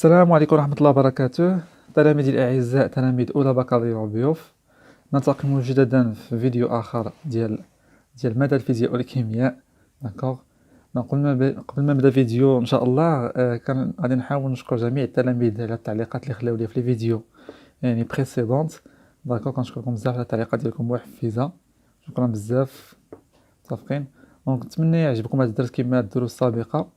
السلام عليكم ورحمة الله وبركاته. تلاميذي الأعزاء، تلاميذ أولى بكالوريا بيوف، نلتقي مجددا في فيديو آخر ديال مدى الفيزياء والكيمياء. داكوغ. قبل ما نبدا الفيديو إن شاء الله، كان غادي نحاول نشكر جميع التلاميذ على التعليقات اللي خلاو لي في الفيديو يعني بريسيدونت. داكوغ، كنشكركم بزاف على التعليقات ديالكم محفزة، شكرا بزاف. متفقين. دونك نتمنى يعجبكم هذا الدرس كما الدروس السابقة.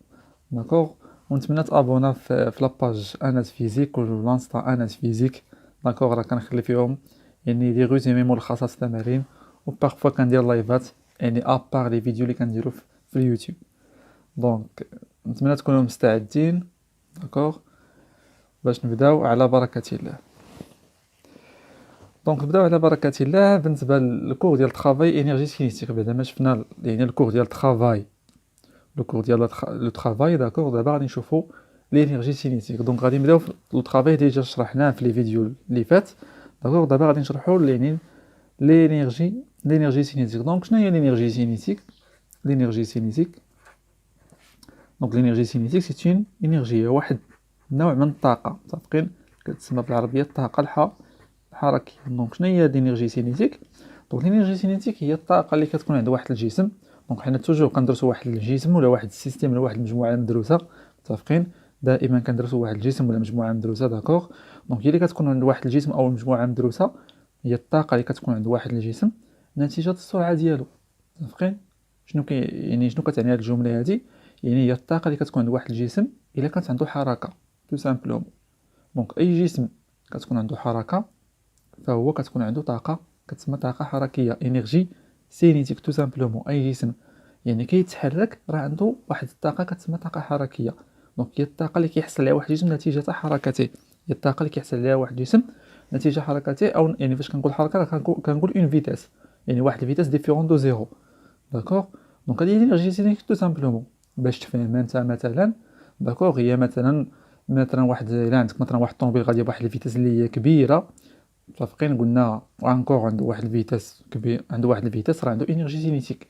داكوغ. ونتمنى تابونا في لاباج اناس فيزيك ولانستا اناس فيزيك. داكوغ، راه كنخلي فيهم يعني لي ريزومي ملخصات التمارين، و بارفوا كندير لايفات يعني ابار لي فيديو اللي كنديرو في اليوتيوب. دونك نتمنى تكونوا مستعدين. داكوغ، باش نبداو على بركة الله. دونك نبداو على بركة الله. بالنسبه للكور ديال الترافاي انرجي سينيتيك، بعدا ما شفنا يعني الكور ديال الترافاي، لو كور ديال لو ترافاي. داكوغ، دابا غادي نشوفوا لينيرجي سينيتيك. دونك غادي نبداو في لو ترافاي ديجا شرحناه في لي فيديو اللي فات. داكوغ، دابا غادي نشرحوا لينيرجي سينيتيك. دونك شنو هي لينيرجي سينيتيك؟ لينيرجي سينيتيك، دونك لينيرجي سينيتيك سي اون انرجي، واحد نوع من الطاقه. متفقين؟ كتسمى بالعربيه الطاقه الحركيه. دونك شنو هي لينيرجي سينيتيك؟ دونك لينيرجي سينيتيك هي الطاقه اللي كتكون عند واحد الجسم. دونك حنا توجور كندرسوا واحد الجسم ولا واحد السيستيم ولا واحد المجموعه مدروسه. متفقين؟ دائما كندرسوا واحد الجسم ولا مجموعه مدروسه. داكوغ. دونك هي اللي كتكون عند واحد الجسم او مجموعه مدروسه، هي الطاقه اللي كتكون عند واحد الجسم نتيجه السرعه ديالو. متفقين؟ شنو كتعني هذه الجمله هذه؟ يعني هي الطاقه اللي كتكون عند واحد الجسم الا كانت عنده حركه، تو سامبلومون. دونك اي جسم كتكون عنده حركه فهو كتكون عنده طاقه كتسمى طاقه حركيه، انرجي سينيتيك. تو سامبلومون اي جسم يعني كيتحرك راه عنده واحد الطاقه كتسمى طاقه حركيه. دونك هي الطاقه اللي كيحصل عليها واحد الجسم نتيجه حركته. هي الطاقه اللي كيحصل عليها واحد الجسم نتيجه حركته، او يعني فاش كنقول حركه راه كنقول اون فيتاس، يعني واحد الفيتاس ديفيرون دو زيرو. داكوغ. دونك هذه هي لينيرجي سينيتيك تو سامبلومون. باش تفهم انت مثلا، داكوغ، هي مثلا واحد الا عندك مثلا واحد الطوموبيل غادي بواحد الفيتاس اللي هي كبيره. متفقين؟ قلنا انكور عنده واحد الفيتاس كبير، عنده واحد الفيتاس راه عنده انرجي سينيتيك.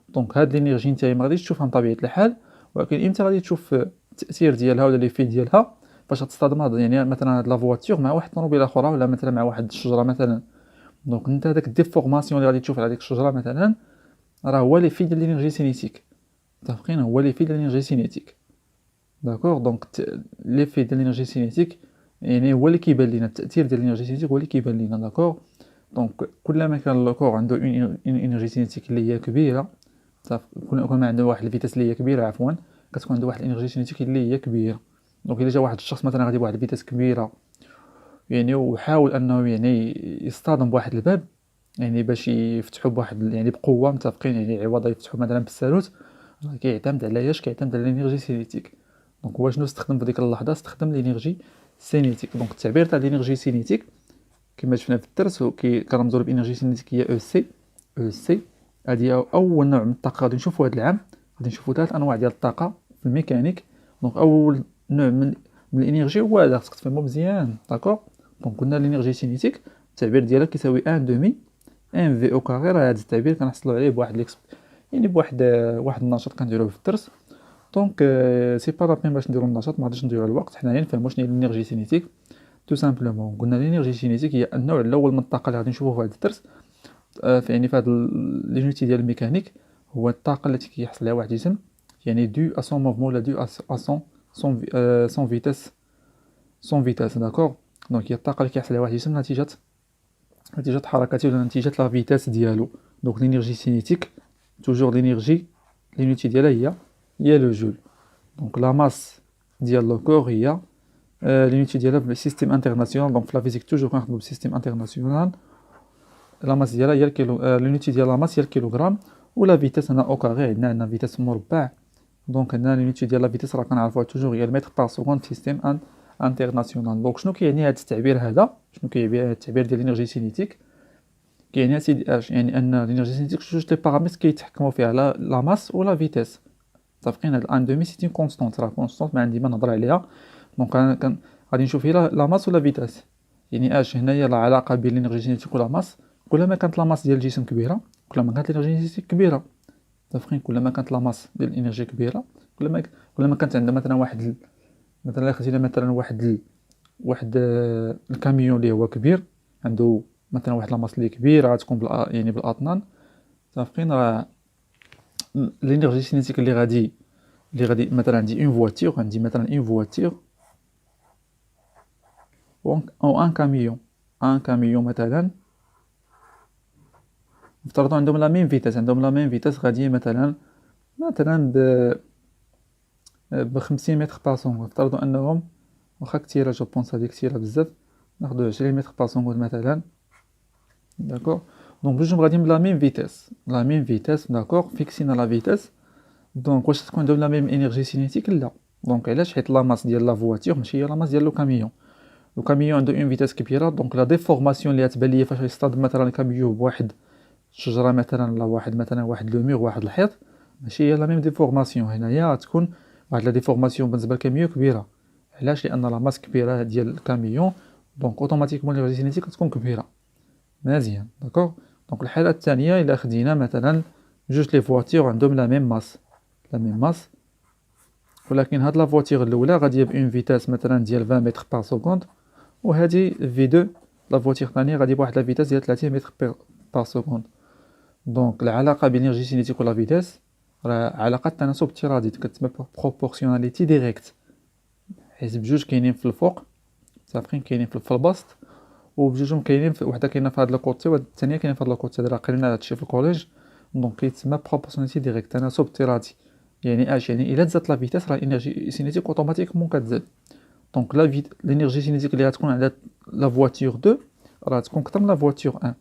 دونك هاد الانرجي نتايا ما غاديش تشوفها بطبيعه الحال، ولكن امتى غادي تشوف التاثير ديالها ولا لي في ديالها؟ فاش غتصطدم يعني مثلا هاد لا فواتور مع واحد الطوموبيل اخرى، ولا مثلا مع واحد الشجره مثلا. دونك انت داك الديفورماسيون اللي غادي تشوف على ديك الشجره مثلا راه هو لي في ديال الانرجي سينيتيك. متفقين؟ هو لي في ديال الانرجي سينيتيك. داكوغ. دونك لي في ديال الانرجي سينيتيك يعني هو اللي كيبان لينا، التاثير ديال الانرجي سينيتيك هو اللي كيبان لينا. داكوغ. دونك كلما كان الكور عنده اون انرجي سينيتيك اللي هي كبيره، كلما عنده واحد الفيتاس اللي هي كبيره، عفوا، كتكون عنده واحد الانرجي سينيتيك اللي هي كبيره. دونك الا جا واحد الشخص مثلا غادي بواحد الفيتاس كبيره يعني وحاول انه يعني يصطدم بواحد الباب، يعني باش يفتحوا بواحد يعني بقوه. متفقين؟ يعني عوض يفتحوا مثلا بالساروت، راه كيعتمد على كيعتمد على الانرجي سينيتيك. دونك هو شنو استخدم في ديك اللحظه؟ استخدم الانرجي سينيتيك. دونك التعبير تاع الانرجي سينيتيك كما شفنا في الدرس كنرمزوا بانرجي سينيتيك هي او سي. او سي هذه اول نوع من الطاقه غادي نشوفوا هذا العام. غادي نشوفوا ثلاث انواع ديال الطاقه في الميكانيك. دونك اول نوع من الانرجي هو هذا، خصك تفهمو مزيان. داكوغ. دونك قلنا الانرجي سينيتيك التعبير ديالها كيساوي ان دومي ان في او كاري. راه هذا التعبير كنحصلوا عليه بواحد يعني بواحد النشاط كنديروه في الدرس. دونك سي با لابين باش نديرو النشاط، ما غاديش نضيعوا الوقت، حنايا نفهموا شنو هي الانرجي سينيتيك. تو سامبلومون قلنا الانرجي سينيتيك هي النوع الاول من الطاقه اللي غادي نشوفوه في هذا الدرس. يعني في هذا لينيتي ديال الميكانيك هو الطاقه التي كيحصل عليها واحد الجسم يعني دو ا سون موفمون ولا دو ا سون فيتاس. داكوغ. دونك هي الطاقه اللي كيحصل عليها واحد الجسم نتيجه حركته ولا نتيجه لا فيتاس ديالو. دونك الانرجي سينيتيك توجور لينيرجي لينيتي ديالها هي لو جول. دونك لا ماس ديال لو كور هي لينيتي ديالها بالسيستيم انترناسيونال. دونك في لا فيزيك توجور كنخدموا بالسيستيم انترناسيونال. لا ماس ديالها هي الكيلو، لينيتي ديال لا ماس هي الكيلوغرام. ولا فيتاس هنا او كاري، عندنا فيتاس مربع. دونك هنا لينيتي ديال لا فيتاس راه كنعرفوها توجور هي المتر بار سكوند سيستيم انترناسيونال. دونك شنو كيعني هذا التعبير هذا؟ شنو كيعني هذا التعبير ديال الانرجي سينيتيك؟ كاين سيدي اش يعني ان لينيرجي سينيتيك جوج لي بارامتر كيتحكموا فيها لا ماس ولا فيتاس. متفقين؟ هاد الان دومي سي اون كونستانت، راه كونستانت ما عندي ما نهضر عليها. دونك انا غادي نشوف هي لا ماس ولا فيتاس. يعني اش هنايا لا علاقه بين لينيرجي سينيتيك ولا ماس. كلما كانت لا ماس ديال الجسم كبيره كلما كانت لينيرجي سينيتيك كبيره. متفقين؟ كلما كانت لا ماس ديال الانرجي كبيره كلما كانت عندنا مثلا مثلا الا خدينا مثلا واحد الكاميون اللي هو كبير، عنده مثلا واحد لاماس اللي كبيره غتكون يعني بالاطنان، متفقين؟ راه لينيرجي سينيتيك اللي غادي مثلا عندي مثلا اون فواتور او ان كاميون مثلا، نفترضوا عندهم لا ميم فيتاس غاديين مثلا ب 50 متر بار سكوند. نفترضوا انهم واخا كثيره، جو بونس هذه كثيره بزاف، ناخذ 20 متر بار سكوند مثلا، داكوغ. دونك بجوجهم غاديين بلا ميم فيتاس داكوغ، فيكسينا لا فيتاس. دونك واش تكون عندهم لا ميم انرجي سينيتيك؟ لا. دونك علاش؟ حيت لا ماس ديال لا فواتور ماشي هي لا ماس ديال لو كاميون. لو كاميون عنده اون فيتاس كبيره، دونك لا ديفورماسيون اللي غتبان ليا فاش يصطدم مثلا الكاميون بواحد الشجره مثلا، ولا واحد لو ميغ، واحد الحيط، ماشي هي لا ميم ديفورماسيون. هنايا تكون واحد لا ديفورماسيون بالنسبه للكاميون كبيره. علاش؟ لان لا ماس كبيره ديال الكاميون، دونك اوتوماتيكمون الانرجي سينيتيك تكون كبيره. مزيان، داكوغ. دونك الحاله الثانيه الا خدينا مثلا جوج لي فواتور عندهم لا ميم ماس، ولكن هاد لا فواتور الاولى غاديه بون فيتاس مثلا ديال 20 متر بار سكوند، وهذه في 2 لا فواتور الثانيه غادي بواحد لا فيتاس ديال 30 متر بار سكوند. دونك العلاقه بين الانرجي سينيتيك ولا فيتاس راه علاقه تناسب افتراضي، كتسمى بروبورسيوناليتي ديريكت، حيت بجوج كاينين في الفوق، متفقين؟ كاينين في البسط، وبجوجهم كاينين في وحده كاينه في هاد الكوتي والثانيه كاينه في هاد الكوتي. راه قرينا هادشي في الكوليج. دونك كيتسمى بروبورسيوناليتي ديريكت، تناسب افتراضي. يعني يعني الا تزادت لا فيتاس راه الانرجي سينيتيك اوتوماتيكمون كتزاد. دونك الانرجي سينيتيك اللي غتكون عند لا فواتور 2 راه تكون اكثر من لا فواتور 1،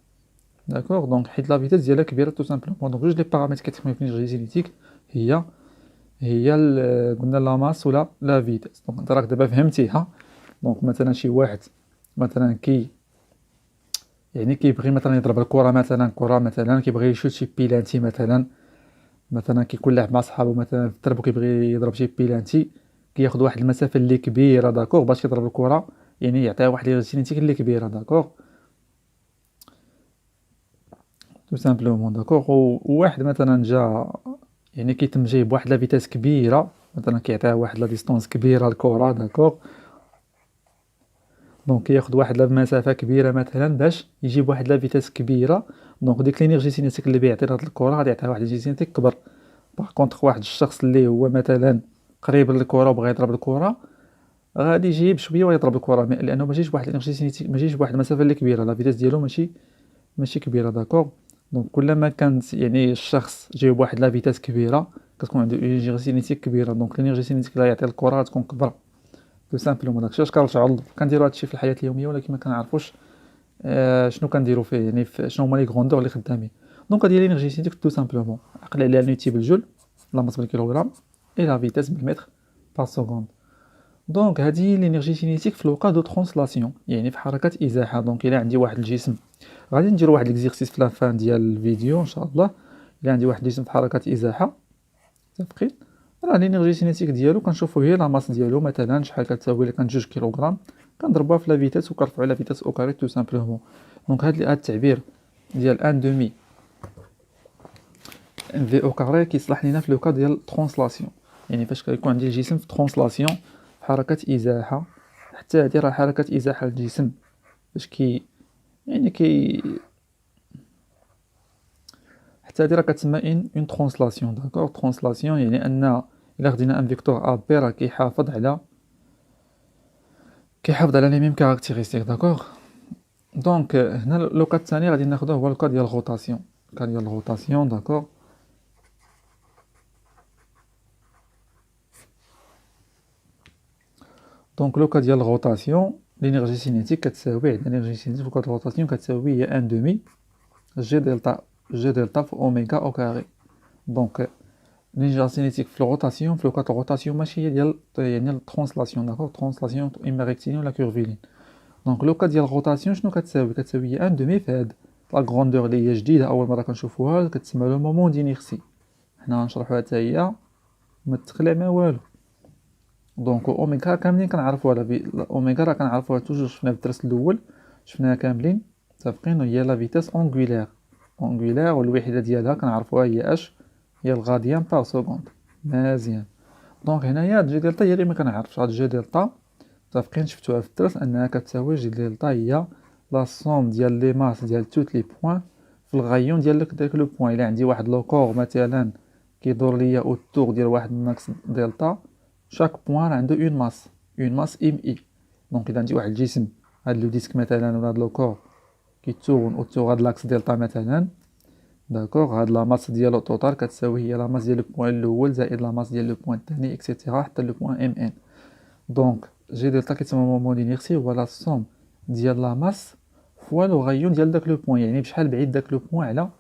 داكوغ. دونك حيت لا فيتاس ديالها كبيره تو سامبلومون. دونك جوج لي بارامتر كيتحكموا في الانرجي سينيتيك هي قلنا لا ماس ولا لا فيتاس. دونك انت راك دابا فهمتيها. دونك مثلا شي واحد مثلا يعني كيبغي مثلا يضرب الكره، مثلا كيبغي يشوت شي بيلانتي مثلا كيكون لاعب مع صحابو مثلا في الدرب وكيبغي يضرب شي بيلانتي، كياخذ واحد المسافه اللي كبيره، داكوغ، باش يضرب الكره، يعني يعطيها واحد الانرجي اللي كبيره، داكوغ، تو سامبلومون، داكوغ. وواحد مثلا جا يعني كيتم جاي بواحد لا فيتاس كبيره، مثلا كيعطيها واحد لا ديستونس كبيره الكره، داكوغ. دونك كياخذ واحد لا مسافه كبيره مثلا باش يجيب واحد لا فيتاس كبيره. دونك ديك لينيرجي سينيتيك اللي بيعطي لهاد الكره غادي يعطيها واحد الانرجي سينيتيك كبر. باغ كونطخ واحد الشخص اللي هو مثلا قريب للكره وبغى يضرب الكره غادي يجي بشويه ويضرب الكره، لانه ماشيش بواحد الانرجي سينيتيك، ماشيش بواحد المسافه اللي كبيره، لا فيتاس ديالو ماشي كبيره، داكوغ. دونك كلما كانت يعني الشخص جاي بواحد لا فيتاس كبيره كتكون عنده انرجي سينيتيك كبيره، دونك الانرجي سينيتيك اللي يعطي الكره غتكون كبر، تو سامبلومون. داكشي علاش كنرجعوا كنديروا هادشي في الحياه اليوميه، ولكن ما كنعرفوش شنو كنديروا فيه، يعني شنو هما لي غروندور اللي خدامين. دونك هادي الانرجي سينيتيك تو سامبلومون عقل عليها اليونيتي بالجول، لا ماس بالكيلوغرام، اي لا فيتاس بالمتر بار سكوند. دونك هادي الانرجي سينيتيك في الوقت دو ترانسلاسيون، يعني في حركه ازاحه. دونك الا عندي واحد الجسم، غادي نديروا واحد ليكزيرسيس في لافان ديال الفيديو ان شاء الله. الا عندي واحد الجسم في حركه ازاحه، متفقين؟ راه الانرجي سينيتيك ديالو كنشوفوا هي لا ماس ديالو مثلا شحال كتساوي، الا كانت 2 كيلوغرام كنضربوها في لا فيتاس وكنرفعوا لا فيتاس او كاري، تو سامبلومون. دونك هاد التعبير ديال ان دومي ام في او كاري كيصلح لينا في لوكا ديال ترانسلاسيون، يعني فاش كيكون عندي الجسم في ترانسلاسيون في حركه ازاحه. حتى هادي راه حركه ازاحه الجسم فاش يعني حتى هادي راه كتسمى اون ترانسلاسيون، داكوغ. ترانسلاسيون يعني ان الا خدينا ان فيكتور ا بي راه كيحافظ على لي ميم كاركتيرستيك، داكوغ. دونك هنا لو كا الثاني غادي ناخذوه هو الكا ديال الروتاسيون، داكوغ. دونك لو كا ديال الروتاسيون لينيرجي سينيتيك كتساوي، عندنا لينيرجي سينيتيك في الكا ديال الروتاسيون كتساوي هي ان دومي جي دلتا في اوميغا او كاري. دونك لينيرجي سينيتيك في الروتاسيون، في لو كا الروتاسيون ماشي هي ديال يعني الترانسلاسيون، داكوغ. ترانسلاسيون اما ريكتيلين ولا كورفيلين. دونك لو كا ديال الروتاسيون شنو كتساوي ان دومي في هاد لا غروندور اللي هي جديده اول مره كنشوفوها، كتسمى لو مومون دينيرسي. حنا غنشرحوها حتى هي، ما تخلع ما والو. دونك اوميغا كاملين كنعرفوها، اوميغا راه كنعرفوها توجور، شفنا في الدرس الاول، شفناها كاملين، متفقين؟ هي لا فيتاس اونغولير، والوحده ديالها كنعرفوها هي اش، هي الغاديان بار سكوند. مزيان. دونك هنايا جي دلتا هي اللي ما كنعرفش. هاد جي دلتا متفقين شفتوها في الدرس انها كتساوي جي دلتا هي لا سوم ديال لي ماس ديال توت لي بوين في الغايون ديال داك لو بوين. الا عندي واحد لو كور مثلا كيدور ليا اوتور ديال واحد الناكس دلتا، شاك بوين عنده اون ماس ام اي. دونك اذا عندي واحد الجسم، هاد لو ديسك مثلا ولا هاد لو كور كيتورن اوتور هاد لاكس دلتا مثلا، داكوغ، هاد لا ماس ديالو توتال كتساوي هي لا ماس ديال لو بوين الاول زائد لا ماس ديال لو بوين الثاني اكسيتيرا حتى لو بوين ام ان. دونك جي دلتا كيتسمى مومون دينيرسي هو لا سوم ديال لا ماس فوا لو غايون ديال داك لو بوين، يعني بشحال بعيد داك لو بوين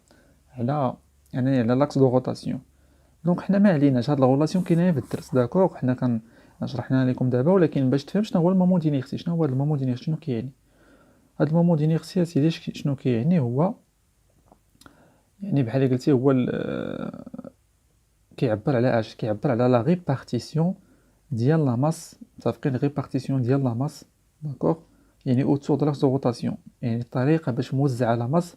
على لاكس دو روتاسيون. دونك حنا ما عليناش هاد لا ريلاسيون كاينه في الدرس، داكوغ، حنا شرحنا لكم دابا، ولكن باش تفهم شنو هو المومون دينيرسي، شنو هو هاد المومون دينيرسي، شنو كيعني هاد المومون دينيرسي سيدي. شنو كيعني؟ هو يعني بحال قلتي هو كيعبر على اش؟ كيعبر على لا ريبارتيسيون ديال لا ماس. متفقين؟ ريبارتيسيون ديال لا ماس، داكوغ، يعني اوتور دو لاكس دو روتاسيون، يعني الطريقه باش موزعه لا ماس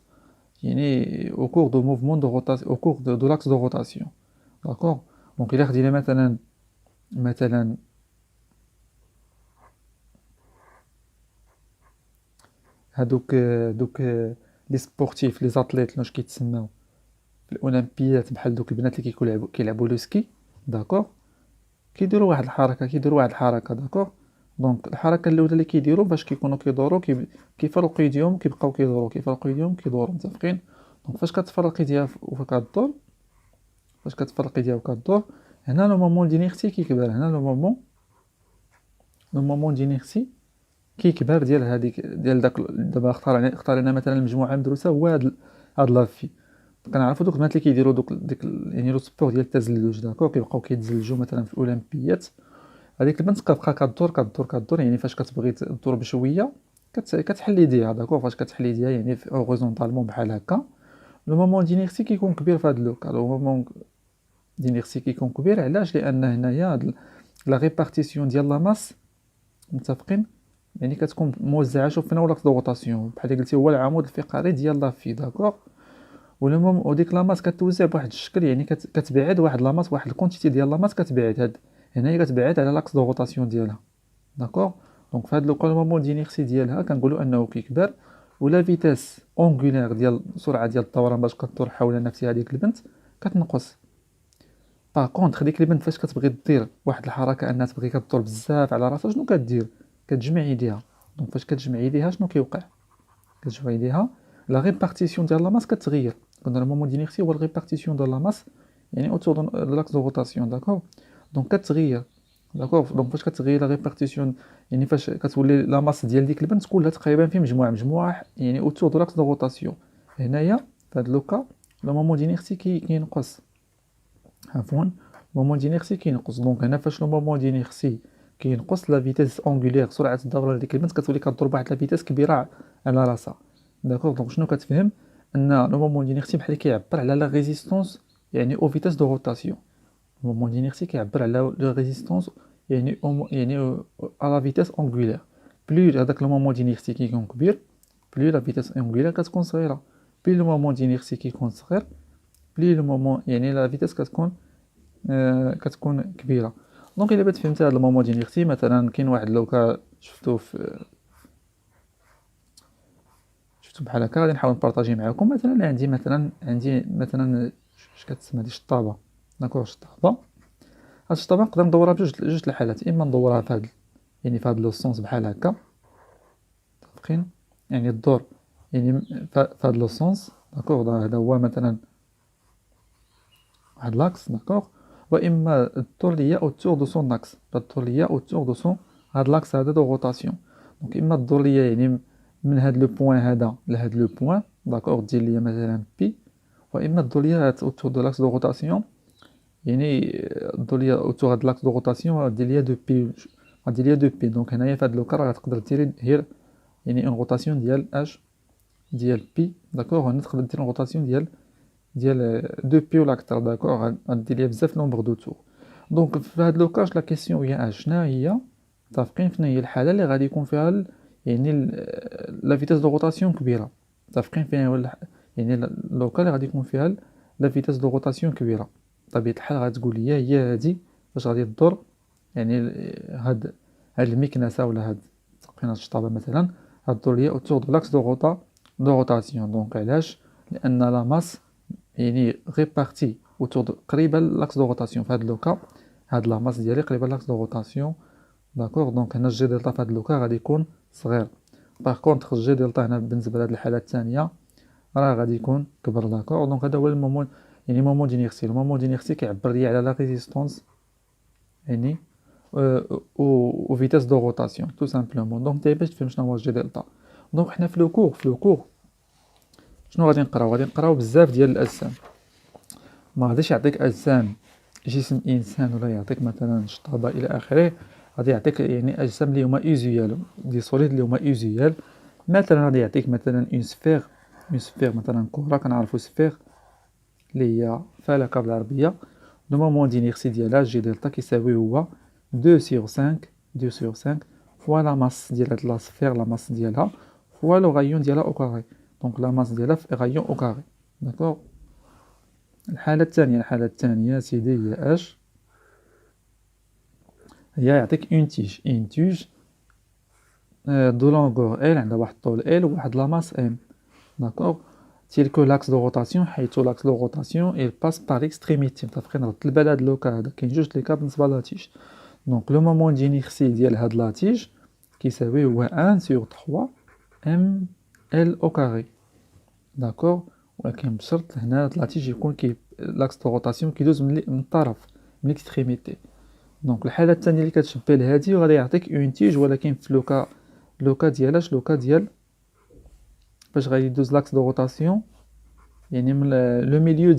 يعني او كور دو موفمون دو روتاسيون، او كور دو لاكس دو روتاسيون، داكوغ. دونك الا خدينا مثلا دوك لي سبورتيف لي زاتليت واش كيتسماو في الاولمبيات، بحال دوك البنات اللي كيلعبوا لو سكي، داكوغ، كيديروا واحد الحركه، داكوغ. دونك الحركه الاولى اللي كيديروا باش كيكونوا كيدوروا كيفرقوا يديهم كيبقاو كيدوروا، متفقين؟ دونك فاش كتفرق يديها وكدور، هنا لو مومون دينيرسي كيكبر، هنا لو مومون دينيرسي كيكبر ديال هذيك ديال داك. دابا اختارينا مثلا المجموعه المدروسه هو هاد لافي. كنعرفوا دوك البنات اللي كيديروا ديك يعني لو سبور ديال التزلج، داكوغ، كيبقاو كيتزلجوا مثلا في الاولمبيات. هذيك البنت كتبقى كدور، يعني فاش كتبغي تدور بشويه كتحل يديها، داكوغ. فاش كتحل يديها يعني في اوريزونطالمون بحال هكا. لو مومون دينيرسي كيكون كبير في هاد لوكا. لو مومون دينيرسي كيكون كبير علاش؟ لان هنايا لا ريبارتيسيون ديال لا ماس، متفقين، يعني كتكون موزعه. شوف فينا لاكس دو روتاسيون بحال قلتي هو العمود الفقري ديال لافي، داكوغ. وديك لا ماس كتوزع بواحد الشكل، يعني كتبعد واحد لا ماس، واحد الكونتيتي ديال لا ماس كتبعد. هنايا كتبعد على لاكس دو روتاسيون ديالها، داكوغ. دونك في هاد لو مومون دينيرسي ديالها كنقولوا انه كيكبر، ولا فيتاس اونغولير ديال السرعه ديال الدوران باش كدور حول نفس هذيك البنت كتنقص. باغ كونطخ ديك البنت فاش كتبغي دير واحد الحركه انها تبغي كدور بزاف على راسها، شنو كدير؟ كتجمع يديها. دونك فاش كتجمع يديها شنو كيوقع؟ كتجمع يديها لا ريبارتيسيون ديال لا ماس كتغير. قلنا لو مومون دينيرسي هو ريبارتيسيون ديال لا ماس يعني اوتور دو لاكس دو روتاسيون، داكوغ. دونك كتغير، داكوغ. دونك فاش كتغير لا ريبارتيسيون يعني فاش كتولي لا ماس ديال ديك البنت كلها تقريبا في مجموعه يعني اوتور دو لاكس دو روتاسيون. هنايا في هاد لوكا لو مومون دينيرسي كينقص، عفوا، مومون دينيرسي كينقص. دونك هنا فاش لو مومون دينيرسي كينقص، لا فيتاس اونغولير سرعه الدوران ديك البنت كتولي كدور بواحد لا فيتاس كبيره على راسها، داكوغ. دونك شنو كتفهم؟ ان لو مومون دينيرسي بحال كيعبر على لا ريزيستونس يعني او فيتاس دو روتاسيون. المومون دينيرسي كيعبر على لا ريزيستونس يعني على فيتاس اونغولير. بلو هذاك لو مومون دينيرسي كيكون كبير، بلو لا فيتاس اونغولير كتكون صغيره. بلو لو مومون دينيرسي كيكون صغير، بلو لو مومون يعني لا فيتاس كتكون كبيره. دونك الا بغيت فهمت هذا المومون دينيرسي، مثلا كاين واحد لوكا شفتو بحال هكا، غادي نحاول نبارطاجي معكم. مثلا عندي مثلا اش كتسمى هذه الشطابه، داكوغ. هاد الشطابه نقدر ندورها بجوج الحالات، اما ندورها في هاد يعني في هاد لو سونس بحال هكا، متفقين؟ يعني الدور يعني في هاد لو سونس، داكوغ. هذا هو مثلا واحد لاكس، داكوغ. واما الدور ليا اوتور دو سون اكس، الدور ليا اوتور دو سون هاد لاكس هذا دو روتاسيون. دونك اما الدور ليا يعني من هاد لو بوين هذا لهاد لو بوين، داكوغ، دير ليا مثلا بي. واما الدور ليا اوتور دو لاكس دو روتاسيون، يعني الدور ليا اوتور هاد لاكس دو روتاسيون دير ليا دو بي. دونك هنايا في هاد لو كار غتقدر ديري هير يعني اون روتاسيون ديال اش؟ ديال بي، داكوغ. هنا تقدر دير اون روتاسيون ديال دو بي ولا اكثر، داكوغ. غدير ليا بزاف نومبر دو تور. دونك في هاد لوكاج لا كيسيون هي اش؟ شنو هي؟ متفقين؟ شنو هي الحاله اللي غادي يكون فيها يعني لا فيتاس دو روتاسيون كبيره؟ متفقين فيها يعني لوكا اللي غادي يكون فيها لا فيتاس دو روتاسيون كبيره، بطبيعه الحال غتقول لي هي هادي باش غادي تدور يعني هاد المكنسة ولا هاد هاد الشطابة مثلا غدور ليا اوتور دو لاكس دو روتاسيون. دونك علاش؟ لان لا ماس يعني ريبارتي اوتور قريبه لاكس دو روتاسيون. في هاد لوكا هاد لا ماس ديالي قريبه لاكس دو روتاسيون. داكوغ دونك هنا الجي دلتا في هاد لوكا غادي يكون صغير. باغ كونطخ الجي دلتا هنا بالنسبه لهاد الحاله الثانيه راه غادي يكون كبر. داكوغ دونك هذا هو المومون يعني مومون دينيرسي. المومون دينيرسي كيعبر لي على لا ريزيستونس يعني و فيتاس دو روتاسيون تو سامبلومون. دونك باش تفهم شنو هو الجي دلتا. دونك حنا في لو كور شنو غادي نقراو؟ غادي نقراو بزاف ديال الاجسام. ما غاديش يعطيك اجسام جسم انسان ولا يعطيك مثلا شطابه الى اخره. غادي يعطيك يعني اجسام اللي هما ايزيال دي سوليد اللي هما ايزيال. مثلا غادي يعطيك مثلا اون سفير مثلا كره كنعرفوا سفير اللي هي فلكه بالعربيه. لو مومون دينيرسي ديالها جي دلتا كيساوي هو 2/5 فوا لا ماس ديال هاد لا سفير لا ماس ديالها فوا لو غايون ديالها او كاري. دونك لا ماس ديالها في غايون او كاري. داكوغ. الحاله الثانيه سيدي هي اش؟ هي يعطيك اون تيج دو لونغور ال عندها واحد الطول ال وواحد لا ماس ام. داكوغ. تيلكو لاكس دو روتاسيون حيث لاكس دو روتاسيون il passe par l'extrémité. متفقين؟ رد البال هاد لوكا هذا كاين جوج لي كا بالنسبه لا تيج. دونك لو مومون دينيرسي ديال هاد لا تيج كيساوي هو 1/3 ام ال او كاري. داكوغ. ولكن بشرط هنا لا تيج يكون لاكس دو روتاسيون كيدوز من الطرف من ليكستريميتي. دونك الحاله الثانيه اللي كتشبه لهادي وغادي يعطيك اون تيج ولكن في لوكا ديالاش لوكا ديال باش غادي يدوز لاكس دو روتاسيون يعني من لو ميليو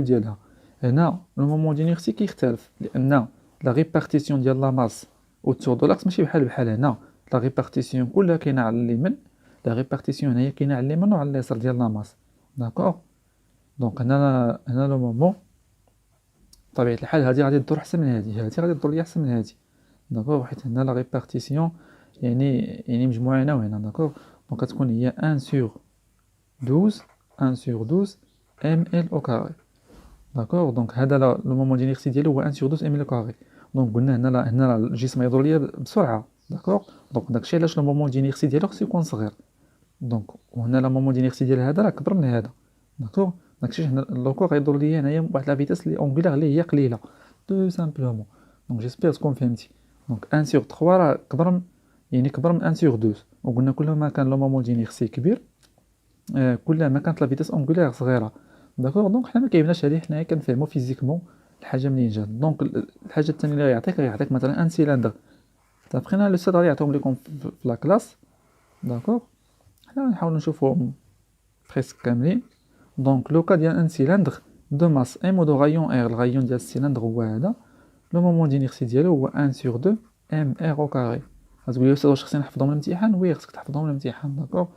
ديالها. هنا لو مومون دينيرسي كيختلف لان لا ريبارتيسيون ديال لا ماس اوتور دو لاكس ماشي بحال هنا. لا ريبارتيسيون كلها كاينه على اليمين. لا ريبارتيسيون هنايا كاينه على اليمين وعلى اليسار ديال لا ماس. داكوغ. دونك هنا لو مومون بطبيعه الحال هذه غادي تدور احسن من هذه غادي تدور ليا احسن من هذه. داكوغ. حيت هنا لا ريبارتيسيون يعني مجموعه هنا وهنا. داكوغ. دونك كتكون هي 1/12 ام ال او كاري. داكوغ. دونك هذا لو مومون دينيرسي ديالو هو 1/12 ام ال او كاري. دونك قلنا هنا الجسم يدور ليا بسرعه. داكوغ. دونك داكشي علاش لو مومون دينيرسي ديالو خصو يكون صغير. دونك وهنا لو مومون دينيرسي ديال هذا راه كبر من هذا. داكوغ. داكشي هنا لوكو غيدور ليا هنايا بواحد لا فيتاس لي اونغولار اللي هي قليله تو سامبلومون. دونك جيسبيغ تكون فهمتي. دونك 1/3 راه كبر يعني كبر من 1/2. وقلنا كلما كان لو مومون دينيرسي كبير كلما كانت لا فيتاس اونغولار صغيره. داكوغ. دونك حنا ما كيهمناش هذه حنايا كنفهموا فيزيكمون الحاجه منين جات. دونك الحاجه الثانيه اللي غيعطيك مثلا ان سيلندر. تابخينا لو ستاد غادي يعطيهم لكم في لا كلاس. داكوغ. حنا نحاولوا نشوفوهم بريسك كاملين. دونك لو كا ديال ان سيلندر دو ماس ام و دو غايون ار. الغايون ديال السيلندر هو هذا. لو مومون دينيرسي ديالو هو 1/2 ام ار او كاري. غتقول لي استاذ واش خصني نحفظهم من الامتحان؟ وي خصك تحفظهم من الامتحان. داكوغ.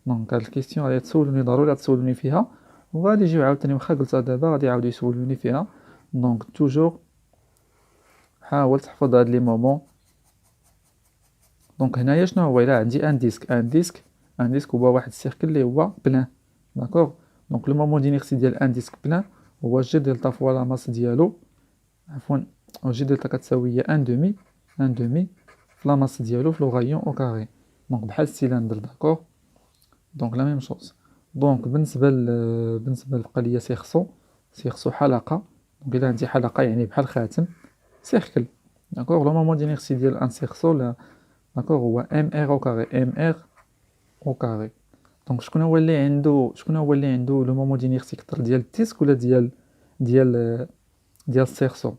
دونك هاد الكيستيون غادي تسولوني ضروري تسولوني فيها وغادي يجيو عاوتاني واخا قلتها دابا غادي يعاودوا يسولوني فيها. دونك توجور حاول تحفظ هاد لي مومون. دونك هنايا شنو هو؟ الا عندي ان ديسك هو واحد السيركل اللي هو بلان. داكوغ. دونك لو مومون دينيرسي ديال ان ديسك بلان هو جي دلتا فوا لا ماس ديالو عفوا جي دلتا كتساوي هي ان دومي في لا ماس ديالو في لو غايون او كاري. دونك بحال السيلندر. داكوغ. دونك لا ميم شوز. دونك بالنسبه للبقى سيرسو حلقه. دونك الا عندي حلقه يعني بحال خاتم سيركل. داكوغ. لو مومون دينيرسي ديال ان سيرسو داكوغ هو ام ار او كاري. دونك شكون هو اللي عنده لو مومون دينيرسي كتر ديال الديسك ولا ديال السيرسو؟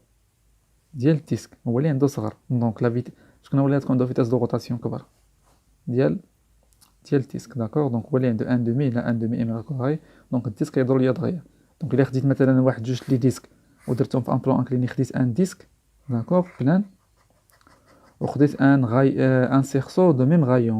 ديال الديسك هو اللي عنده صغر. دونك لا فيت شكون هو اللي تكون عنده فيتاس دو روتاسيون كبر؟ ديال الديسك. داكوغ. دونك هو اللي عنده 1/2 لا 1/2 ام ار كاري. دونك الديسك يدور ليا دغيا. دونك الا خديت مثلا واحد جوج لي ديسك ودرتهم في ان بلان انكليني خديت ان ديسك داكوغ بلان وخديت ان سيرسو دو ميم غايون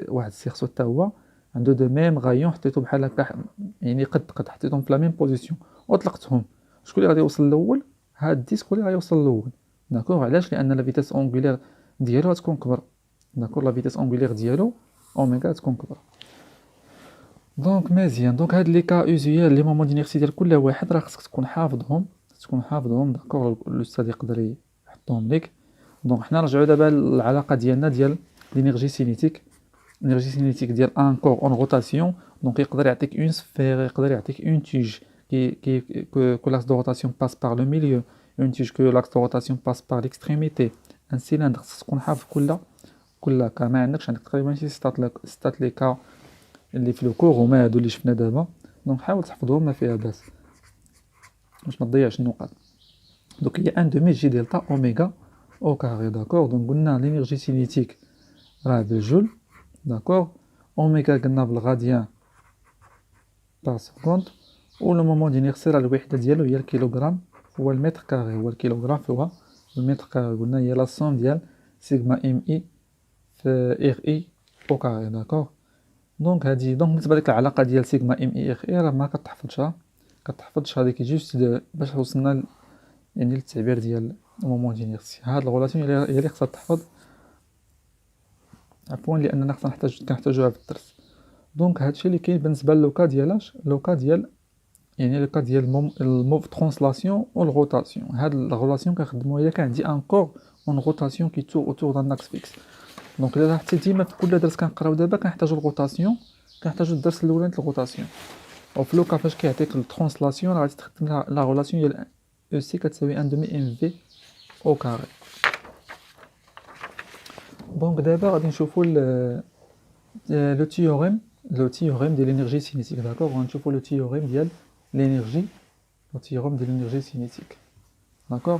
واحد سيرسو حتى هو عنده دو ميم غايون حطيتو بحال هكا يعني قد حطيتهم في لا ميم بوزيسيون وطلقتهم. شكون اللي غادي يوصل الاول؟ هاد الديسك هو اللي غيوصل الاول. داكوغ. علاش؟ لان لا فيتاس اونغولير ديالو غتكون كبر. داكوغ. لا فيتاس اونغولير ديالو اوميغا تكون كبر. دونك مزيان. دونك هاد لي كا اوزيال لي مومون دينيرسي ديال كل واحد راه خصك تكون حافظهم. داكوغ. لو استاذ يقدر دومليك. دونك حنا نرجعوا دابا للعلاقه ديالنا ديال لينيرجي سينيتيك. لينيرجي سينيتيك ديال ان كور اون روتاسيون، دونك يقدر يعطيك اون سفير، يقدر يعطيك اون تيج كي كو لاكس دو روتاسيون باس بار لو ميليو، اون تيج كو لاكس دو روتاسيون باس بار ليكستريميتي. ان سيلندر خصك تكون حافظ كل كا، ما عندكش تقريبا شي ستات لي كا اللي في لو كور هما هادو اللي شفنا دابا، دونك حاول تحفظهم ما فيها باس باش ما تضيعش النقاط. دونك هي ان دومي جي دلتا اوميغا او كاري، داكور. دونك قلنا لينيرجي سينيتيك راه بالجول، داكور. اوميغا قلنا بالغاديان بار سكوند، و لو مومون دينيرسيال الوحده ديالو هي الكيلوغرام، هو المتر كاري، هو الكيلوغرام هو المتر كاري. قلنا هي لا سوم ديال سيغما ام اي في ار اي او كاري، داكور. دونك هادي دونك بالنسبه لك العلاقه ديال سيغما ام اي ار اي راه ما كتحفظش هذيك جوست باش وصلنا يعني للتعبير ديال مومون دينيرسي. هاد الغولاسيون هي اللي خصها تحفظ، عفوا، لاننا خصنا كنحتاجوها في الدرس. دونك هادشي اللي كاين بالنسبه لوكا ديالاش، لوكا ديال يعني لوكا ديال الموف ترانسلاسيون و الروتاسيون. هاد الغولاسيون كنخدموها الا كان عندي ان كور اون روتاسيون كي تور اوتور دان اكس فيكس. دونك الا حتى ديما في كل درس كنقراو دابا كنحتاجو الروتاسيون، كنحتاجو الدرس الاولاني الروتاسيون. او في لوكا فاش كيعطيك الترانسلاسيون راه غادي تخدم لا غولاسيون ديال او سي كتساوي ان دومي ام في او كاري. دونك دابا غادي نشوفوا لو تيوريم ديال لينيرجي سينيتيك، داكور. غنشوفوا لو تيوريم ديال لينيرجي، لو تيوريم ديال لينيرجي سينيتيك، داكور.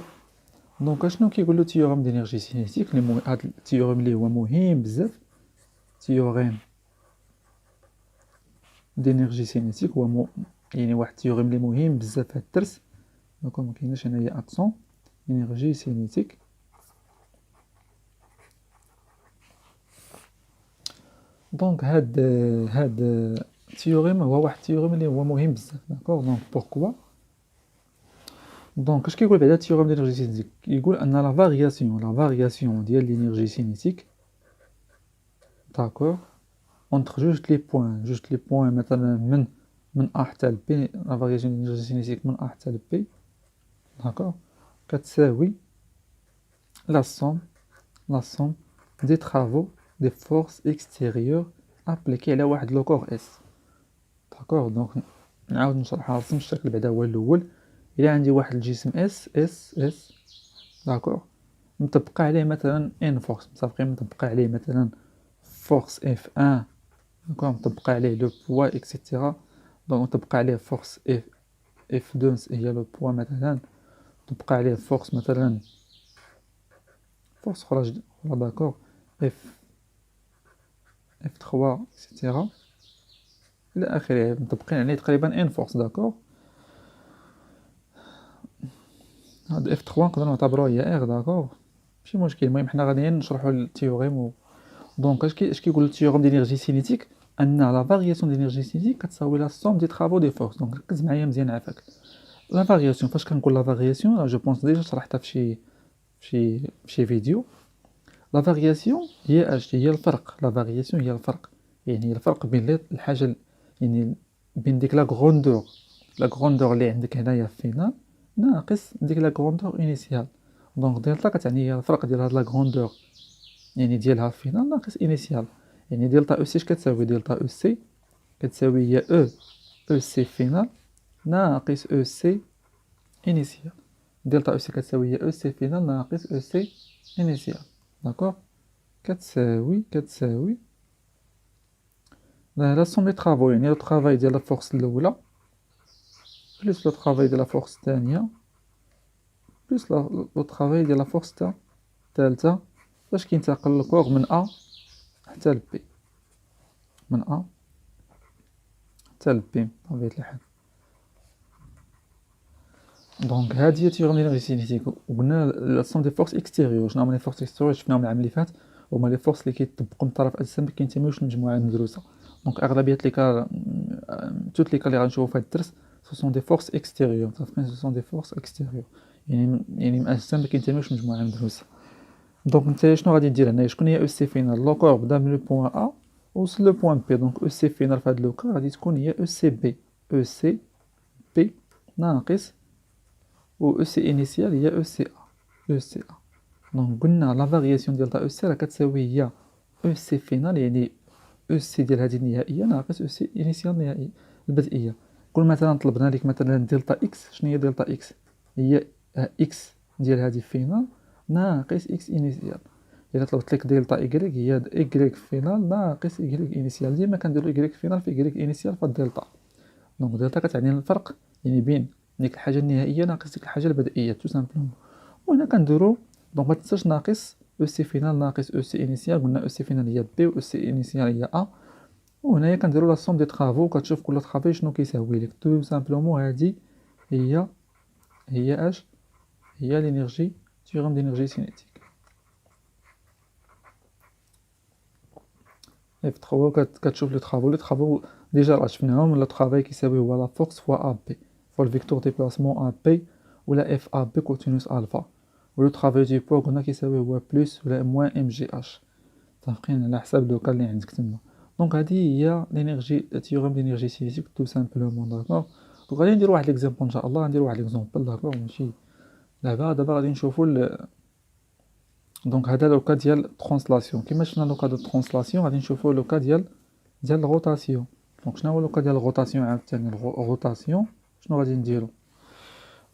دونك اشنو كيقول لو تيوريم ديال لينيرجي سينيتيك؟ هاد التيوريم اللي هو مهم بزاف، تيوريم دينيرجي سينيتيك هو يعني واحد التيوريم اللي مهم بزاف في هاد الدرس، دونك ما كايناش هنايا اكسون. لينيرجي سينيتيك، دونك هاد التيوريم هو واحد التيوريم اللي هو مهم بزاف، داكور. دونك بوركوا؟ دونك اش كيقول بعدا التيوريم ديال لينيرجي سينيتيك؟ كيقول ان لا فارياسيون ديال لينيرجي سينيتيك، داكور، اونتر جوج لي بوين مثلا من ا حتى ل بي، لا فارياسيون ديال لينيرجي سينيتيك من ا حتى ل بي، داكور، كتساوي لا سوم دي طرافو دي فورس اكستيريور ابليكي على واحد لو كور اس، داكور. دونك نعاود نشرحها رسم الشكل بعدا هو الاول. الا عندي واحد الجسم اس، داكور، مطبقه عليه مثلا ان فورس، مطبقه عليه مثلا فورس اف 1، داكور، مطبقه عليه لو بوا اكسيتيرا. دونك مطبقه عليه فورس اف 2 هي لو بوا مثلا، مطبقه عليه فورس مثلا فورس اخرى، داكور، اف 3 اكسيتيرا الى اخره، مطبقين عليه تقريبا ان فورس، داكور. هاد اف 3 نقدروا نعتبروها هي ار، داكور، ماشي مشكل. المهم حنا غادي نشرحوا التيوريم دونك اش كيقول التيوريم ديال لينيرجي سينيتيك؟ ان لا فارياسيون ديال لينيرجي سينيتيك كتساوي لا سوم دي طرافو دي فورس. دونك ركز معايا مزيان عافاك. لا فارياسيون، فاش كنقول لا فارياسيون جو بونس ديجا شرحتها في شي فيديو. لا فارياسيون هي اش؟ هي الفرق. لا فارياسيون هي الفرق، يعني الفرق بين الحاجه، يعني بين ديك لا غروندور اللي عندك هنايا في فينال ناقص ديك لا غروندور انيسيال. دونك دلتا كتعني هي الفرق ديال هاد لا غروندور يعني ديالها في فينال ناقص انيسيال. يعني دلتا او سي اش كتساوي؟ دلتا او سي كتساوي هي او سي فينال ناقص او سي انيسيال. دلتا او سي كتساوي هي او سي فينال ناقص او سي انيسيال، داكور. كتساوي لا سوم دي طرافو، يعني لو طرافاي ديال لا فورس الاولى بلس لو طرافاي ديال لا فورس الثانيه بلس لو طرافاي ديال لا فورس الثالثه باش كينتقل الكور من ا حتى ل بي، من ا حتى ل بي بطبيعه الحال. دونك هادي هي تيوريم ديال لينيرجي سينيتيك. وقلنا لا سوم دي فورس اكستيريور. شنو هما لي فورس اكستيريور؟ شفناهم العام اللي فات، هما لي فورس اللي كيطبقوا من طرف اجسام ما كينتميوش للمجموعه المدروسه. دونك اغلبيه لي كا توت لي كا اللي غنشوفوا في هذا الدرس سو سون دي فورس اكستيريور، متفقين؟ سو سون دي فورس اكستيريور يعني من اجسام ما كينتميوش للمجموعه المدروسه. دونك نتا شنو غادي ندير هنايا؟ شكون هي او سي فينال؟ لو كور بدا من لو بوين ا وصل لو بوين بي. دونك او سي فينال في هذا لو كا غادي تكون هي او سي بي، او سي بي ناقص و او سي انيسيال هي او سي ا، دونك قلنا لا فارياسيون ديال طا او سي راه كتساوي هي او سي فينال، يعني او سي ديال هذه النهائيه ناقص او سي انيسيال النهائيه البدئيه. كل مثلا طلبنا لك مثلا دلتا اكس، شنو هي دلتا اكس؟ هي اكس ديال هذه فينال ناقص اكس انيسيال. الا طلبت لك دلتا ايكغيك هي ايكغيك فينال ناقص ايكغيك انيسيال. ديما كنديرو ايكغيك فينال في ايكغيك انيسيال في الدلتا. دونك دلتا كتعني الفرق يعني بين ديك الحاجه النهائيه ناقص ديك الحاجه البدئيه تو سامبلومون. وهنا كنديرو دونك ما تنساش ناقص او سي فينال ناقص او سي انيسيال. قلنا او سي فينال هي بي و او سي انيسيال هي ا. وهنايا كنديرو لا سوم دي طرافو، كتشوف كل طرافي شنو كيساوي لك. تو سامبلومون هادي هي اش هي لينيرجي تيغم دينيرجي سينيتيك. اف تخوا كتشوف لي طرافو ديجا راه شفناهم. لو طرافاي كيساوي هو لا فورس فوا ا بي فوا الفيكتور ديبلاسمون ا بي ولا اف ا بي كوتينوس الفا. ولو طرافاي دو بوا قلنا كيساوي هو بلس ولا موان ام جي اش، متفقين على حساب لوكا اللي عندك تما. دونك هذه هي لينيرجي تيوريم دينيرجي سينيتيك تو سامبلومون. داكوغ. دونك غادي ندير واحد ليكزامبل ان شاء الله، ندير واحد ليكزامبل داكوغ ماشي دابا غادي نشوفوا دونك هذا لوكا ديال ترانسلاسيون. كيما شفنا لوكا دو ترانسلاسيون غادي نشوفوا لوكا ديال الروتاسيون. دونك شنو هو لوكا ديال الروتاسيون عاوتاني؟ الروتاسيون شنو غادي نديرو؟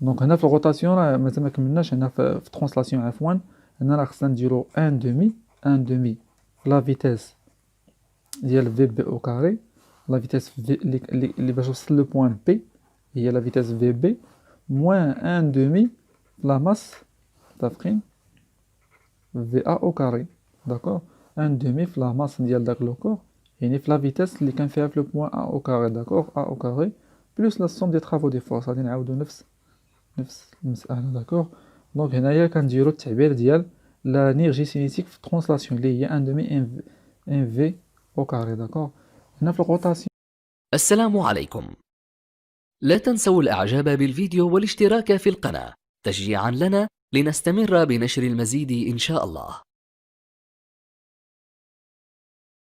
دونك هنا في الروتاسيون راه مازال ما كملناش. هنا في ترانسلاسيون عفوا هنا راه خصنا نديرو ان دومي لا فيتيس ديال في بي او كاري. لا فيتيس اللي باش وصل لو بوين بي هي لا فيتيس في بي موان ان دومي لا ماس، متفقين؟ في ا او كاري. داكوغ. ان دومي في لا ماس ديال داك لو كور، يعني في لا فيتيس اللي كان فيها في لو بوين ا او كاري. داكوغ. ا او كاري بلس لا سوم دي طرافو دي فورس. غادي نعاودو نفس المسألة. داكوغ. دونك هنايا كنديرو التعبير ديال لا نيرجي سينيتيك في الترانسلاسيون اللي هي ان دومي ان في او كاري. داكوغ. هنا في الروتاسيون. السلام عليكم. لا تنسوا الإعجاب بالفيديو والاشتراك في القناة تشجيعا لنا لنستمر بنشر المزيد إن شاء الله.